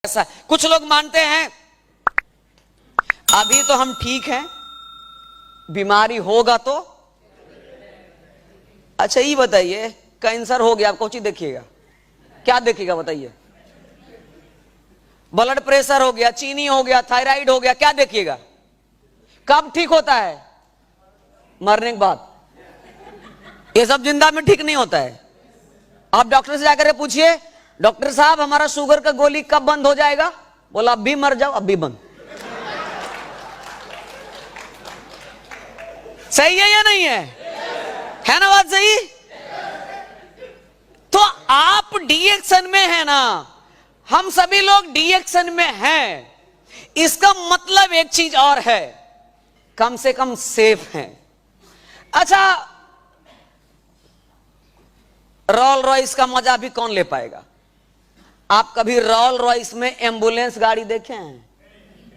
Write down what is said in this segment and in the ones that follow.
ऐसा कुछ लोग मानते हैं अभी तो हम ठीक हैं, बीमारी होगा तो। अच्छा ये बताइए, कैंसर हो गया, आप कौन चीज देखिएगा? क्या देखिएगा बताइए? ब्लड प्रेशर हो गया, चीनी हो गया, थायराइड हो गया, क्या देखिएगा? कब ठीक होता है? मरने के बाद। ये सब जिंदा में ठीक नहीं होता है। आप डॉक्टर से जाकर पूछिए, डॉक्टर साहब हमारा शुगर का गोली कब बंद हो जाएगा? बोला अब भी मर जाओ, अब भी बंद। सही है या नहीं है ना बात सही? तो आप डीएक्शन में है ना, हम सभी लोग डीएक्शन में हैं। इसका मतलब एक चीज और है, कम से कम सेफ हैं। अच्छा, रोल रॉयस का मजा भी कौन ले पाएगा? आप कभी रोल रॉयस में एम्बुलेंस गाड़ी देखे हैं?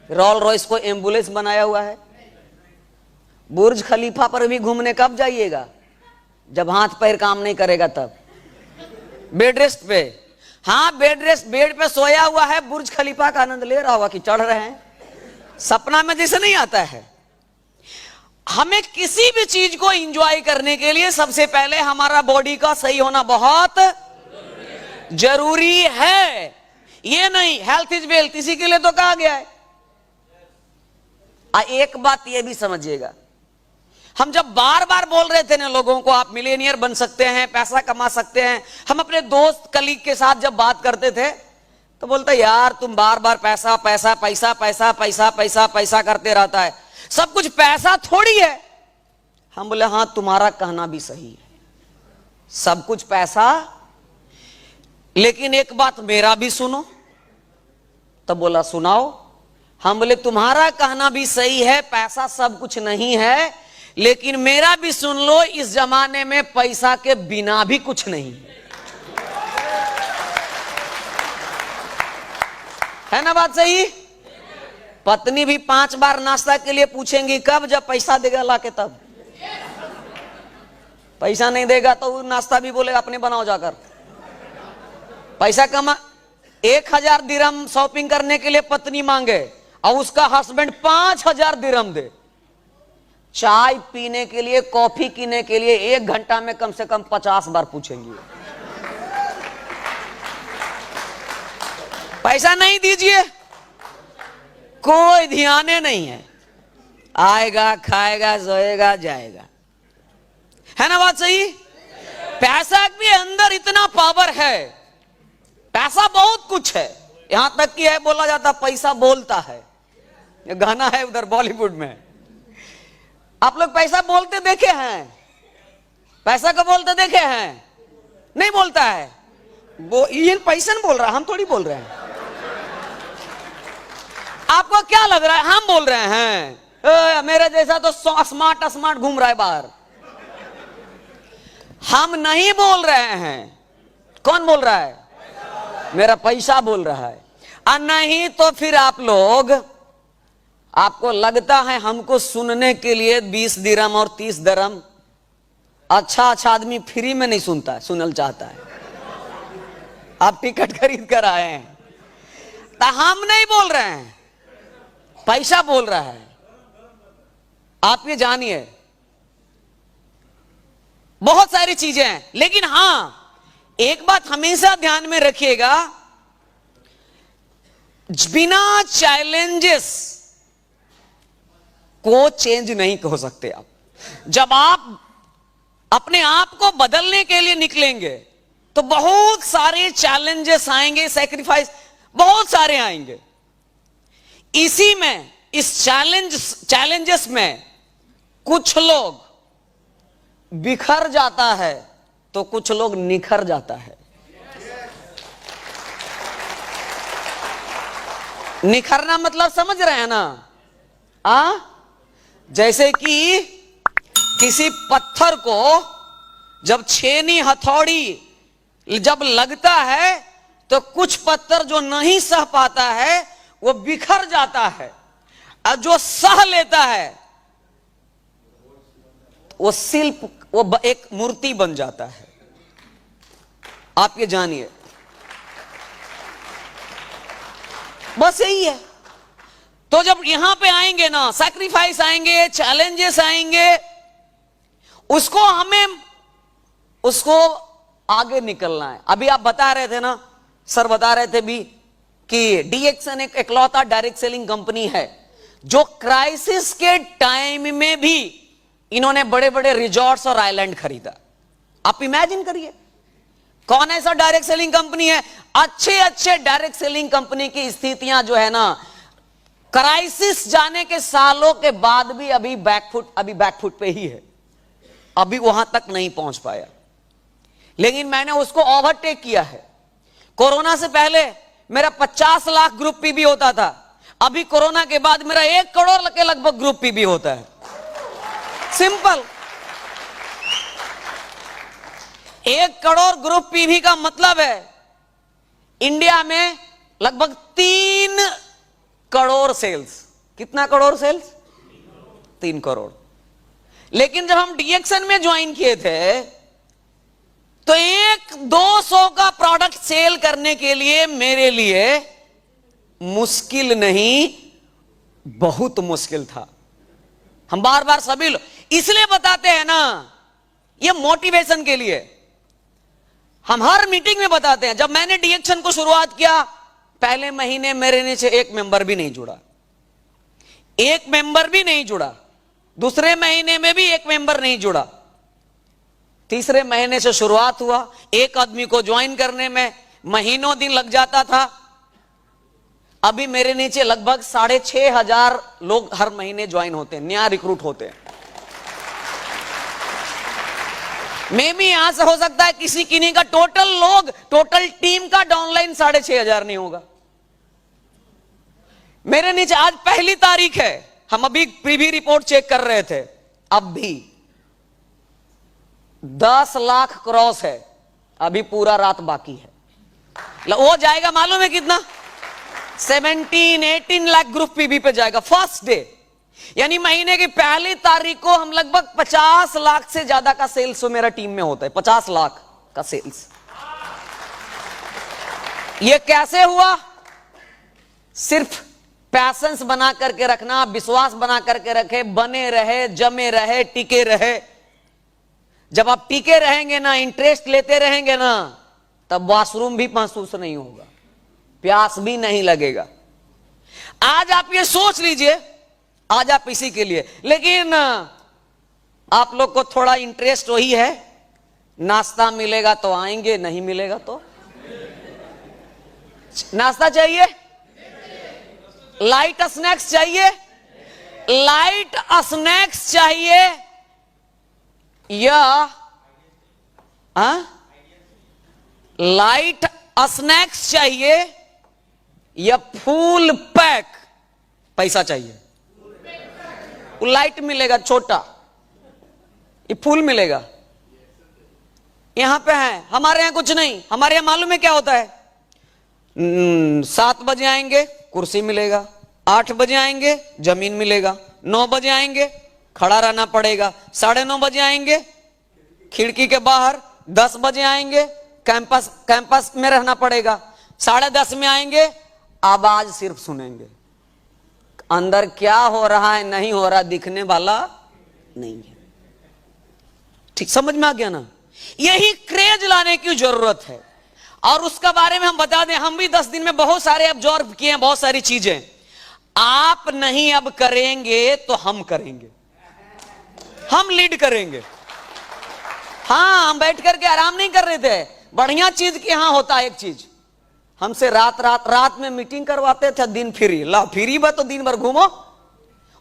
रोल रॉयस को एम्बुलेंस बनाया हुआ है। बुर्ज खलीफा पर भी घूमने कब जाइएगा? जब हाथ पैर काम नहीं करेगा तब। बेड रेस्ट पे, हाँ बेड रेस्ट, बेड पे सोया हुआ है, बुर्ज खलीफा का आनंद ले रहा होगा कि चढ़ रहे हैं। सपना में जैसे नहीं आता है। हमें किसी भी चीज को एंजॉय करने के लिए सबसे पहले हमारा बॉडी का सही होना बहुत जरूरी है। ये नहीं हेल्थ इज वेल्थ, इसी के लिए तो कहा गया है। एक बात ये भी समझिएगा, हम जब बार बार बोल रहे थे ना लोगों को आप मिलियनियर बन सकते हैं, पैसा कमा सकते हैं, हम अपने दोस्त कलीग के साथ जब बात करते थे तो बोलते यार तुम बार बार पैसा पैसा पैसा पैसा पैसा पैसा पैसा करते रहता है, सब कुछ पैसा थोड़ी है। हम बोले हाँ तुम्हारा कहना भी सही है, सब कुछ पैसा, लेकिन एक बात मेरा भी सुनो। तब बोला सुनाओ। हम बोले तुम्हारा कहना भी सही है, पैसा सब कुछ नहीं है, लेकिन मेरा भी सुन लो, इस जमाने में पैसा के बिना भी कुछ नहीं है ना बात सही? पत्नी भी 5 बार नाश्ता के लिए पूछेंगी कब, जब पैसा देगा लाके तब। पैसा नहीं देगा तो वो नाश्ता भी बोलेगा अपने बनाओ जाकर। पैसा कमा 1000 दिरहम शॉपिंग करने के लिए पत्नी मांगे और उसका हस्बैंड 5000 दिरहम दे। चाय पीने के लिए, कॉफी पीने के लिए 1 घंटा में कम से कम 50 बार पूछेंगी। पैसा नहीं दीजिए, कोई ध्यान नहीं है, आएगा खाएगा सोएगा जाएगा। है ना बात सही? पैसा के अंदर इतना पावर है, पैसा बहुत कुछ है। यहां तक कि है बोला जाता पैसा बोलता है, ये गाना है उधर बॉलीवुड में। आप लोग पैसा बोलते देखे हैं? पैसा को बोलते देखे हैं? नहीं बोलता है वो, ये पैसा नहीं बोल रहा, हम थोड़ी बोल रहे हैं। आपको क्या लग रहा है हम बोल रहे हैं? मेरे जैसा तो स्मार्ट घूम रहा है बाहर। हम नहीं बोल रहे हैं। कौन बोल रहा है? मेरा पैसा बोल रहा है। और नहीं तो फिर आप लोग, आपको लगता है हमको सुनने के लिए 20 दिरहम और 30 दिरहम, अच्छा आदमी फ्री में नहीं सुनता, सुनल चाहता है। आप टिकट खरीद कर आए हैं, तो हम नहीं बोल रहे हैं, पैसा बोल रहा है। आप ये जानिए, बहुत सारी चीजें हैं, लेकिन हां एक बात हमेशा ध्यान में रखिएगा, बिना चैलेंजेस को चेंज नहीं हो सकते आप। जब आप अपने आप को बदलने के लिए निकलेंगे तो बहुत सारे चैलेंजेस आएंगे, सैक्रिफाइस बहुत सारे आएंगे। इसी में, इस चैलेंजेस में कुछ लोग बिखर जाता है तो कुछ लोग निखर जाता है। निखरना मतलब समझ रहे हैं ना? जैसे कि किसी पत्थर को जब छेनी हथौड़ी जब लगता है तो कुछ पत्थर जो नहीं सह पाता है वो बिखर जाता है, और जो सह लेता है वो शिल्प, वो एक मूर्ति बन जाता है। आप ये जानिए, बस यही है। तो जब यहां पे आएंगे ना, सैक्रिफाइस आएंगे, चैलेंजेस आएंगे, उसको आगे निकलना है। अभी आप बता रहे थे ना, सर बता रहे थे भी कि डीएक्सन एक इकलौता डायरेक्ट सेलिंग कंपनी है जो क्राइसिस के टाइम में भी इन्होंने बड़े बड़े रिजॉर्ट्स और आइलैंड खरीदा। आप इमेजिन करिए, कौन ऐसा डायरेक्ट सेलिंग कंपनी है? अच्छे अच्छे डायरेक्ट सेलिंग कंपनी की स्थितियां जो है ना, क्राइसिस जाने के सालों के बाद भी अभी बैकफुट पे ही है, अभी वहां तक नहीं पहुंच पाया। लेकिन मैंने उसको ओवरटेक किया है। कोरोना से पहले मेरा 50 लाख ग्रुप पीबी होता था, अभी कोरोना के बाद मेरा 1 करोड़ के लगभग ग्रुप पीबी होता है। सिंपल। 1 करोड़ ग्रुप पीबी का मतलब है इंडिया में लगभग 3 करोड़ सेल्स। कितना करोड़ सेल्स? 3 करोड़। लेकिन जब हम डीएक्सन में ज्वाइन किए थे तो 1-200 का प्रोडक्ट सेल करने के लिए मेरे लिए मुश्किल नहीं, बहुत मुश्किल था। हम बार बार सभी लोग इसलिए बताते हैं ना, ये मोटिवेशन के लिए। हम हर मीटिंग में बताते हैं। जब मैंने डीएक्सन को शुरुआत किया, पहले महीने मेरे नीचे 1 मेंबर भी नहीं जुड़ा, 1 मेंबर भी नहीं जुड़ा। दूसरे महीने में भी 1 मेंबर नहीं जुड़ा। तीसरे महीने से शुरुआत हुआ, 1 आदमी को ज्वाइन करने में महीनों दिन लग जाता था। अभी मेरे नीचे लगभग 6,500 लोग हर महीने ज्वाइन होते हैं, नया रिक्रूट होते हैं। मैं भी यहां से हो सकता है किसी किन्हीं का टोटल टीम का डाउनलाइन 6,500 नहीं होगा। मेरे नीचे आज पहली तारीख है, हम अभी प्रीव्यू रिपोर्ट चेक कर रहे थे, अब भी 10 लाख क्रॉस है, अभी पूरा रात बाकी है। वो जाएगा मालूम है कितना? 17-18 लाख ग्रुप पीबी पे जाएगा फर्स्ट डे। यानी महीने की पहली तारीख को हम लगभग 50 लाख से ज्यादा का सेल्स मेरा टीम में होता है। 50 लाख का सेल्स। ये कैसे हुआ? सिर्फ पैशंस बना करके रखना, विश्वास बना करके रखे, बने रहे, जमे रहे, टिके रहे। जब आप टिके रहेंगे ना, इंटरेस्ट लेते रहेंगे ना, तब वॉशरूम भी महसूस नहीं होगा, प्यास भी नहीं लगेगा। आज आप ये सोच लीजिए, आज आप इसी के लिए, लेकिन आप लोग को थोड़ा इंटरेस्ट वही है, नाश्ता मिलेगा तो आएंगे, नहीं मिलेगा तो नाश्ता चाहिए, लाइट स्नैक्स चाहिए, लाइट स्नैक्स चाहिए या लाइट स्नैक्स चाहिए या फुल पैक पैसा चाहिए? लाइट मिलेगा छोटा, ये फुल मिलेगा। यहां पे है, हमारे यहां कुछ नहीं। हमारे यहां मालूम है क्या होता है? 7 बजे आएंगे कुर्सी मिलेगा, 8 बजे आएंगे जमीन मिलेगा, 9 बजे आएंगे खड़ा रहना पड़ेगा, 9:30 बजे आएंगे खिड़की के बाहर, 10 बजे आएंगे कैंपस में रहना पड़ेगा, 10:30 में आएंगे आवाज सिर्फ सुनेंगे, अंदर क्या हो रहा है नहीं हो रहा दिखने वाला नहीं है। ठीक समझ में आ गया ना? यही क्रेज लाने की जरूरत है। और उसका बारे में हम बता दें, हम भी 10 दिन में बहुत सारे ऑब्जर्व किए हैं, बहुत सारी चीजें। आप नहीं अब करेंगे तो हम करेंगे, हम लीड करेंगे। हाँ, हम बैठ करके आराम नहीं कर रहे थे। बढ़िया चीज के यहां होता है एक चीज, हमसे रात में मीटिंग करवाते थे, दिन फ्री। ला फ्री बा तो दिन भर घूमो।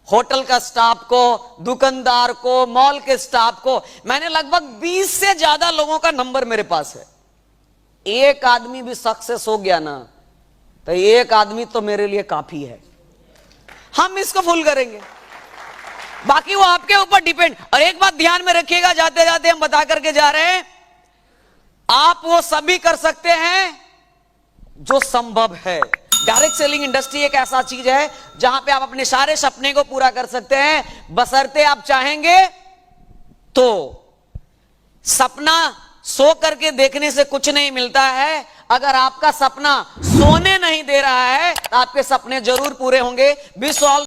होटल का स्टाफ को, दुकानदार को, मॉल के स्टाफ को, मैंने लगभग 20 से ज्यादा लोगों का नंबर मेरे पास है। एक आदमी भी सक्सेस हो गया ना, तो एक आदमी तो मेरे लिए काफी है। हम इसको फुल करेंगे, बाकी वो आपके ऊपर डिपेंड। और एक बात ध्यान में रखिएगा, जाते जाते हम बता करके जा रहे हैं, आप वो सभी कर सकते हैं जो संभव है। डायरेक्ट सेलिंग इंडस्ट्री एक ऐसा चीज है जहां पे आप अपने सारे सपने को पूरा कर सकते हैं, बशर्ते आप चाहेंगे तो। सपना सो करके देखने से कुछ नहीं मिलता है, अगर आपका सपना सोने नहीं दे रहा है तो आपके सपने जरूर पूरे होंगे। Wish all